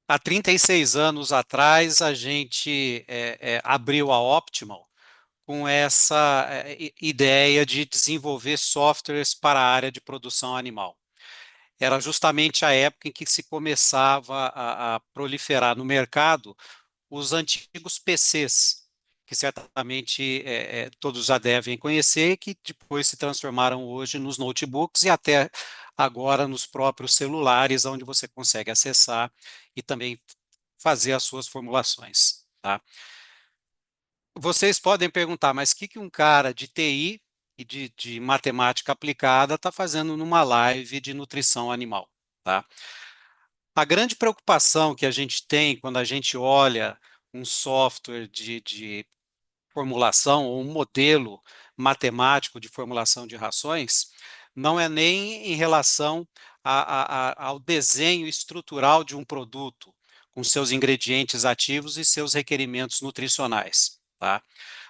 Há 36 anos atrás, a gente abriu a Optimal com essa ideia de desenvolver softwares para a área de produção animal. Era justamente a época em que se começava a proliferar no mercado os antigos PCs, que certamente todos já devem conhecer, que depois se transformaram hoje nos notebooks e até agora nos próprios celulares, onde você consegue acessar e também fazer as suas formulações. Tá? Vocês podem perguntar, mas o que um cara de TI e de matemática aplicada está fazendo numa live de nutrição animal? Tá? A grande preocupação que a gente tem quando a gente olha um software de formulação ou um modelo matemático de formulação de rações não é nem em relação ao desenho estrutural de um produto, com seus ingredientes ativos e seus requerimentos nutricionais, tá?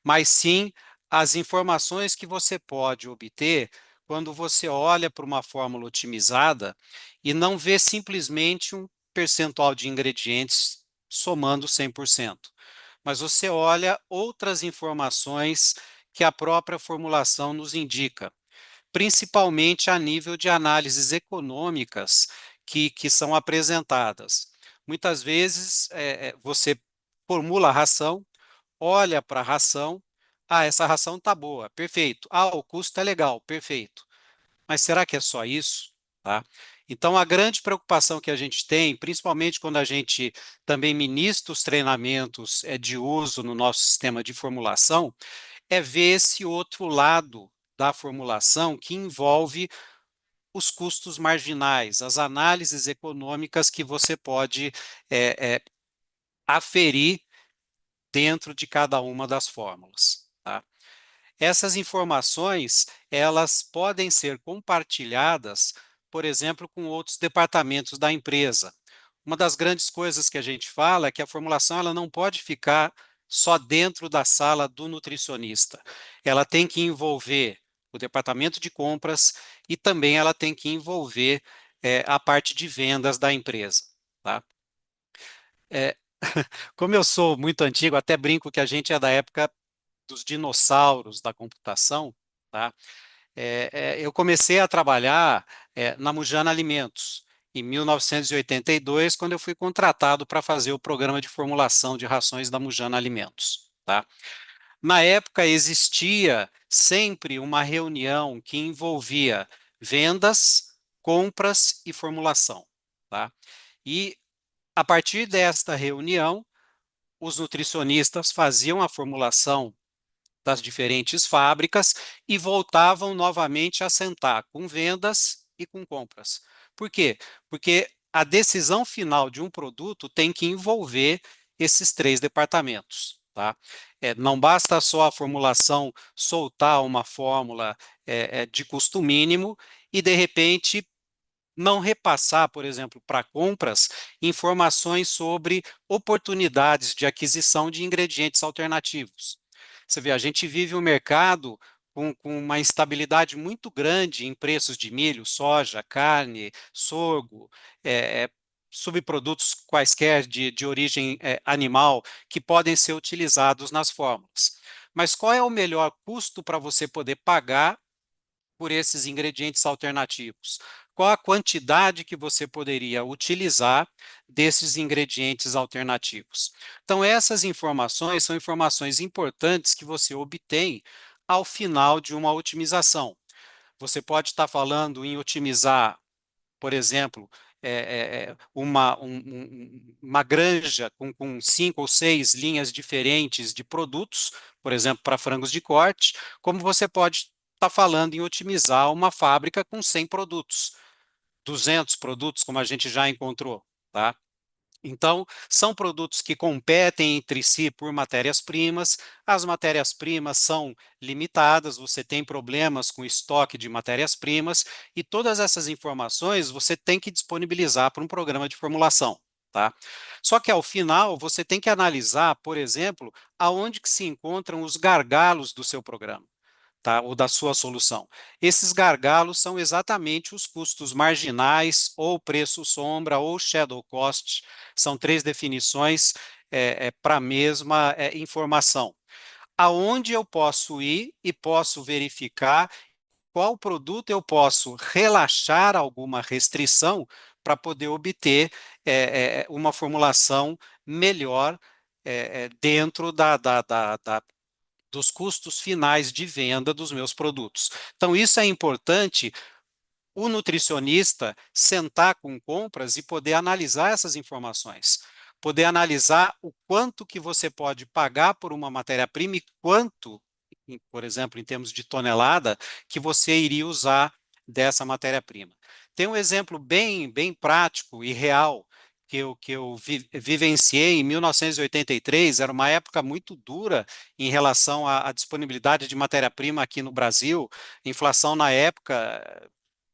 Mas sim as informações que você pode obter quando você olha para uma fórmula otimizada e não vê simplesmente um percentual de ingredientes somando 100%, mas você olha outras informações que a própria formulação nos indica, principalmente a nível de análises econômicas que são apresentadas. Muitas vezes você formula a ração, olha para a ração, essa ração está boa, perfeito. O custo é legal, perfeito. Mas será que é só isso? Tá? Então, a grande preocupação que a gente tem, principalmente quando a gente também ministra os treinamentos de uso no nosso sistema de formulação, é ver esse outro lado da formulação que envolve os custos marginais, as análises econômicas que você pode aferir dentro de cada uma das fórmulas. Tá? Essas informações, elas podem ser compartilhadas, por exemplo, com outros departamentos da empresa. Uma das grandes coisas que a gente fala é que a formulação ela não pode ficar só dentro da sala do nutricionista. Ela tem que envolver o departamento de compras e também ela tem que envolver a parte de vendas da empresa. Tá? É, como eu sou muito antigo, até brinco que a gente é da época dos dinossauros da computação, tá? Eu comecei a trabalhar na Mujana Alimentos em 1982, quando eu fui contratado para fazer o programa de formulação de rações da Mujana Alimentos. Tá? Na época, existia sempre uma reunião que envolvia vendas, compras e formulação. Tá? E, a partir desta reunião, os nutricionistas faziam a formulação das diferentes fábricas e voltavam novamente a sentar com vendas e com compras. Por quê? Porque a decisão final de um produto tem que envolver esses três departamentos. Tá? Não basta só a formulação soltar uma fórmula de custo mínimo e, de repente, não repassar, por exemplo, para compras, informações sobre oportunidades de aquisição de ingredientes alternativos. Você vê, a gente vive um mercado com uma instabilidade muito grande em preços de milho, soja, carne, sorgo, é, é, subprodutos quaisquer de origem animal que podem ser utilizados nas fórmulas. Mas qual é o melhor custo para você poder pagar por esses ingredientes alternativos? Qual a quantidade que você poderia utilizar desses ingredientes alternativos? Então, essas informações são informações importantes que você obtém ao final de uma otimização. Você pode estar falando em otimizar, por exemplo, uma granja com 5 ou 6 linhas diferentes de produtos, por exemplo, para frangos de corte, como você pode estar falando em otimizar uma fábrica com 100 produtos, 200 produtos, como a gente já encontrou, tá? Então, são produtos que competem entre si por matérias-primas, as matérias-primas são limitadas, você tem problemas com estoque de matérias-primas, e todas essas informações você tem que disponibilizar para um programa de formulação. Tá? Só que ao final você tem que analisar, por exemplo, aonde que se encontram os gargalos do seu programa. tá? Ou da sua solução. Esses gargalos são exatamente os custos marginais, ou preço sombra, ou shadow cost, são três definições para a mesma informação. Aonde eu posso ir e posso verificar qual produto eu posso relaxar alguma restrição para poder obter uma formulação melhor dentro dos custos finais de venda dos meus produtos. Então, isso é importante o nutricionista sentar com compras e poder analisar essas informações, poder analisar o quanto que você pode pagar por uma matéria-prima e quanto, por exemplo, em termos de tonelada, que você iria usar dessa matéria-prima. Tem um exemplo bem prático e real que eu vivenciei em 1983, era uma época muito dura em relação à disponibilidade de matéria-prima aqui no Brasil. Inflação na época,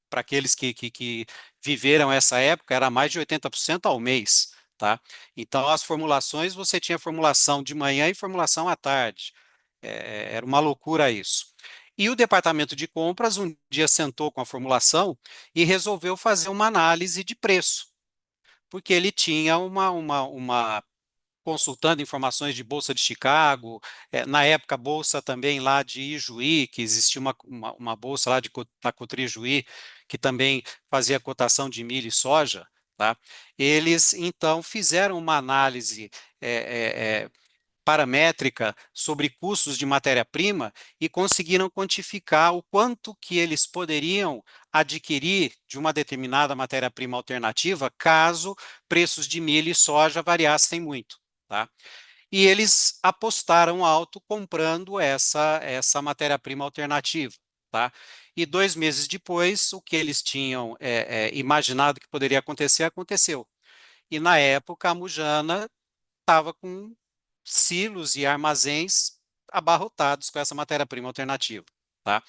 para aqueles que viveram essa época, era mais de 80% ao mês, tá? Então, as formulações, você tinha formulação de manhã e formulação à tarde. Era uma loucura isso. E o departamento de compras um dia sentou com a formulação e resolveu fazer uma análise de preço, porque ele tinha uma consultando informações de Bolsa de Chicago, na época a Bolsa também lá de Ijuí, que existia uma Bolsa lá da Cotrijuí, que também fazia cotação de milho e soja, tá? Eles então fizeram uma análise paramétrica sobre custos de matéria-prima e conseguiram quantificar o quanto que eles poderiam adquirir de uma determinada matéria-prima alternativa caso preços de milho e soja variassem muito, tá? E eles apostaram alto comprando essa matéria-prima alternativa, tá? E 2 meses depois, o que eles tinham imaginado que poderia acontecer, aconteceu. E na época, a Mujana estava com silos e armazéns abarrotados com essa matéria-prima alternativa, tá?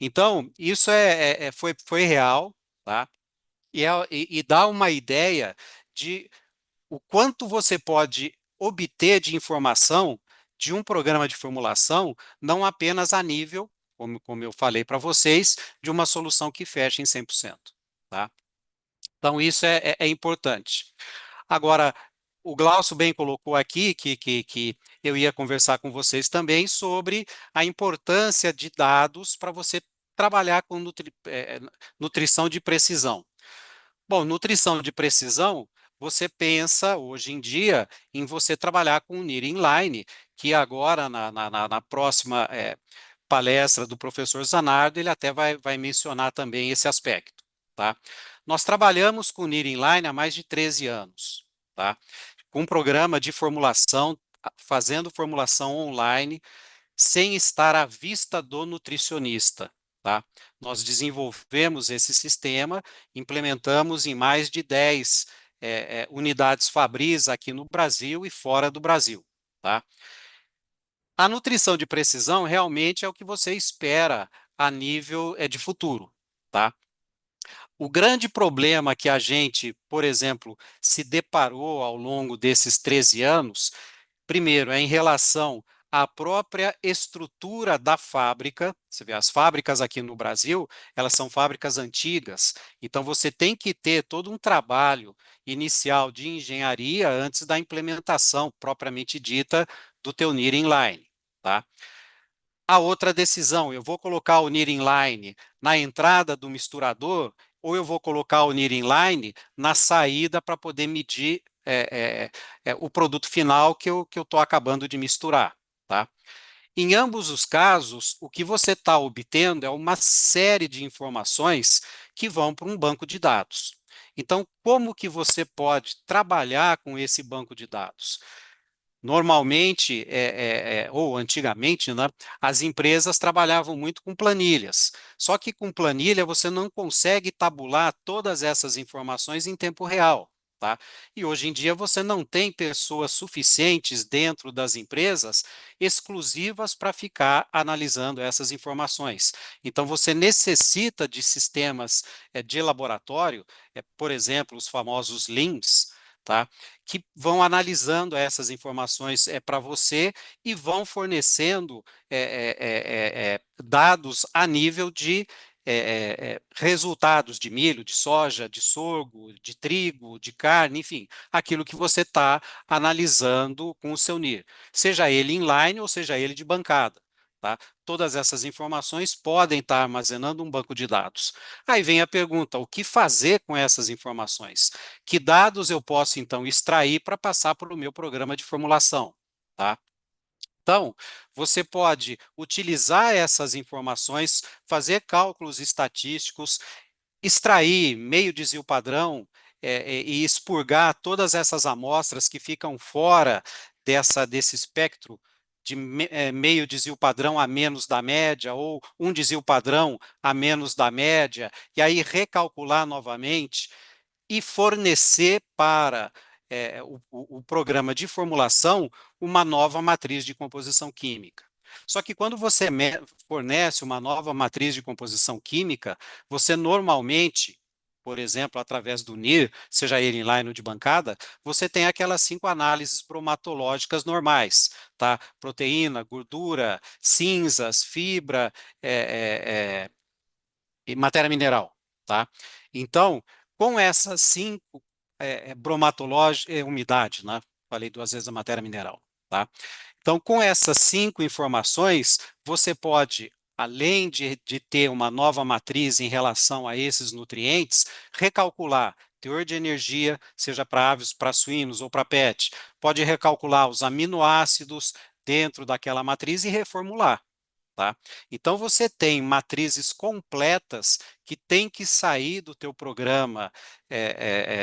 Então, isso foi real, tá? E dá uma ideia de o quanto você pode obter de informação de um programa de formulação, não apenas a nível, como eu falei para vocês, de uma solução que feche em 100%, tá? Então, isso é importante. Agora, o Glaucio bem colocou aqui que eu ia conversar com vocês também sobre a importância de dados para você trabalhar com nutrição de precisão. Bom, nutrição de precisão, você pensa hoje em dia em você trabalhar com o Near Inline, que agora na próxima palestra do professor Zanardo, ele até vai mencionar também esse aspecto, tá? Nós trabalhamos com o Near Inline há mais de 13 anos, tá? Com um programa de formulação, fazendo formulação online, sem estar à vista do nutricionista, tá? Nós desenvolvemos esse sistema, implementamos em mais de 10 unidades Fabris aqui no Brasil e fora do Brasil, tá? A nutrição de precisão realmente é o que você espera a nível de futuro, tá? O grande problema que a gente, por exemplo, se deparou ao longo desses 13 anos, primeiro, é em relação à própria estrutura da fábrica. Você vê, as fábricas aqui no Brasil, elas são fábricas antigas, então você tem que ter todo um trabalho inicial de engenharia antes da implementação propriamente dita do teu Near Inline, tá? A outra decisão, eu vou colocar o Near Inline na entrada do misturador ou eu vou colocar o Near Inline na saída para poder medir o produto final que eu estou acabando de misturar, tá? Em ambos os casos, o que você está obtendo é uma série de informações que vão para um banco de dados. Então, como que você pode trabalhar com esse banco de dados? Normalmente, ou antigamente, né, as empresas trabalhavam muito com planilhas. Só que com planilha você não consegue tabular todas essas informações em tempo real, tá? E hoje em dia você não tem pessoas suficientes dentro das empresas exclusivas para ficar analisando essas informações. Então você necessita de sistemas de laboratório, por exemplo, os famosos LIMS, tá? que vão analisando essas informações para você e vão fornecendo dados a nível de resultados de milho, de soja, de sorgo, de trigo, de carne, enfim, aquilo que você está analisando com o seu NIR, seja ele inline ou seja ele de bancada. Tá? Todas essas informações podem estar armazenando um banco de dados. Aí vem a pergunta: o que fazer com essas informações? Que dados eu posso, então, extrair para passar para o meu programa de formulação? Tá? Então, você pode utilizar essas informações, fazer cálculos estatísticos, extrair meio desvio padrão e expurgar todas essas amostras que ficam fora desse espectro de meio desvio padrão a menos da média, ou um desvio padrão a menos da média, e aí recalcular novamente e fornecer para o programa de formulação uma nova matriz de composição química. Só que quando você fornece uma nova matriz de composição química, você normalmente, por exemplo, através do NIR, seja ele inline ou de bancada, você tem aquelas 5 análises bromatológicas normais, tá? Proteína, gordura, cinzas, fibra, e matéria mineral, tá? Então, com essas 5 bromatológicas, umidade, né? Falei 2 vezes a matéria mineral, tá? Então, com essas 5 informações, você pode, além de ter uma nova matriz em relação a esses nutrientes, recalcular teor de energia, seja para aves, para suínos ou para PET, pode recalcular os aminoácidos dentro daquela matriz e reformular. Tá? Então, você tem matrizes completas que têm que sair do teu programa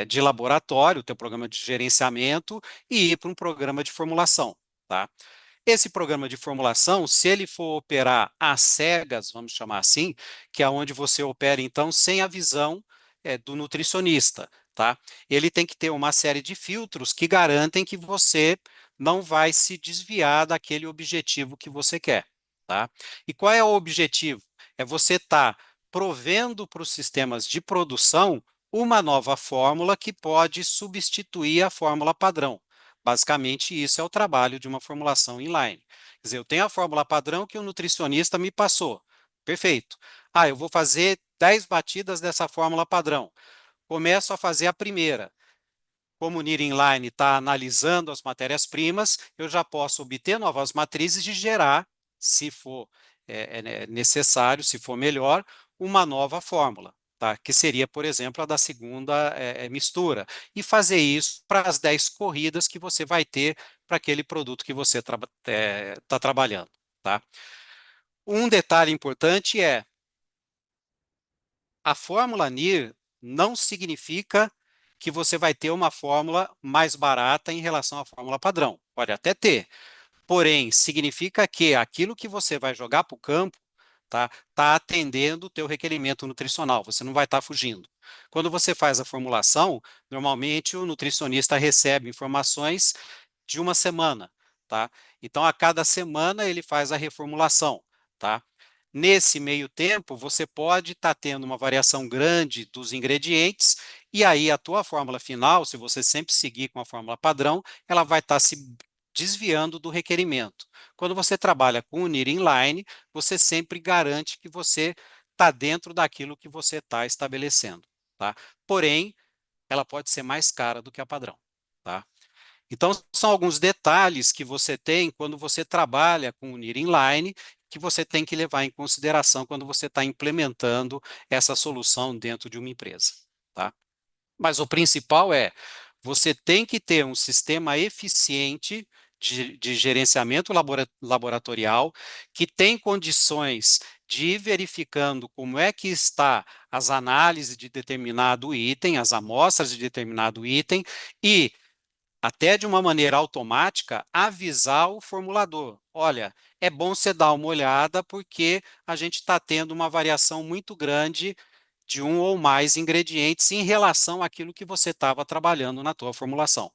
de laboratório, teu programa de gerenciamento, e ir para um programa de formulação. Tá? Esse programa de formulação, se ele for operar às cegas, vamos chamar assim, que é onde você opera, então, sem a visão do nutricionista. Tá? Ele tem que ter uma série de filtros que garantem que você não vai se desviar daquele objetivo que você quer. Tá? E qual é o objetivo? É você estar provendo para os sistemas de produção uma nova fórmula que pode substituir a fórmula padrão. Basicamente, isso é o trabalho de uma formulação inline. Quer dizer, eu tenho a fórmula padrão que o nutricionista me passou. Perfeito. Eu vou fazer 10 batidas dessa fórmula padrão. Começo a fazer a primeira. Como o NIR Inline está analisando as matérias-primas, eu já posso obter novas matrizes e gerar, se for necessário, se for melhor, uma nova fórmula, tá? Que seria, por exemplo, a da segunda mistura. E fazer isso para as 10 corridas que você vai ter para aquele produto que você está trabalhando. Tá? Um detalhe importante é: a fórmula NIR não significa que você vai ter uma fórmula mais barata em relação à fórmula padrão. Pode até ter, porém, significa que aquilo que você vai jogar para o campo tá atendendo o teu requerimento nutricional, você não vai estar fugindo. Quando você faz a formulação, normalmente o nutricionista recebe informações de uma semana, tá? Então, a cada semana ele faz a reformulação, tá? Nesse meio tempo, você pode estar tendo uma variação grande dos ingredientes, e aí a tua fórmula final, se você sempre seguir com a fórmula padrão, ela vai estar se desviando do requerimento. Quando você trabalha com o NIR Inline, você sempre garante que você está dentro daquilo que você está estabelecendo, tá? Porém, ela pode ser mais cara do que a padrão, tá? Então, são alguns detalhes que você tem quando você trabalha com o NIR Inline, que você tem que levar em consideração quando você está implementando essa solução dentro de uma empresa. Tá? Mas o principal é: você tem que ter um sistema eficiente de gerenciamento laboratorial, que tem condições de ir verificando como é que está as análises de determinado item, as amostras de determinado item, e até de uma maneira automática, avisar o formulador: olha, é bom você dar uma olhada porque a gente está tendo uma variação muito grande de um ou mais ingredientes em relação àquilo que você estava trabalhando na tua formulação.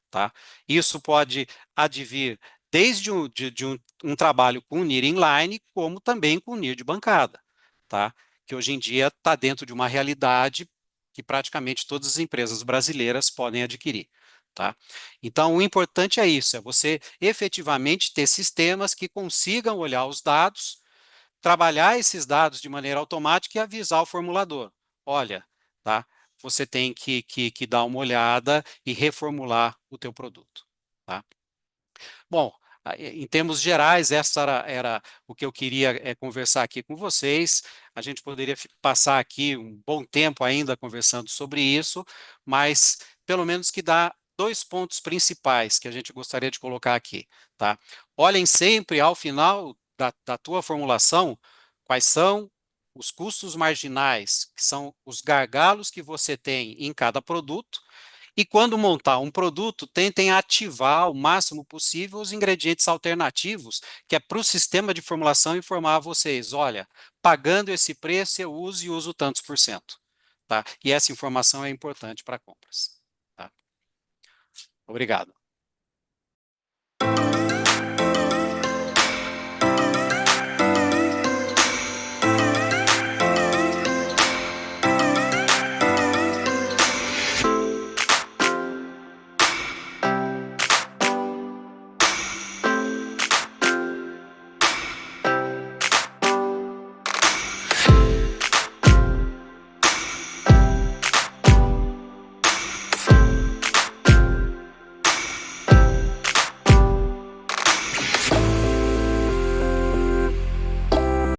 Tá? Isso pode advir desde um trabalho com NIR inline, como também com NIR de bancada, tá? Que hoje em dia está dentro de uma realidade que praticamente todas as empresas brasileiras podem adquirir. tá? Então, o importante é isso, é você efetivamente ter sistemas que consigam olhar os dados, trabalhar esses dados de maneira automática e avisar o formulador. Olha, tá? Você tem que dar uma olhada e reformular o teu produto, tá? Bom, em termos gerais, essa era o que eu queria conversar aqui com vocês. A gente poderia passar aqui um bom tempo ainda conversando sobre isso, mas pelo menos que dá dois pontos principais que a gente gostaria de colocar aqui, tá? Olhem sempre ao final da tua formulação quais são os custos marginais, que são os gargalos que você tem em cada produto, e quando montar um produto, tentem ativar o máximo possível os ingredientes alternativos, que é para o sistema de formulação informar a vocês, olha, pagando esse preço eu uso e uso tantos por cento. Tá? E essa informação é importante para compras. Tá? Obrigado.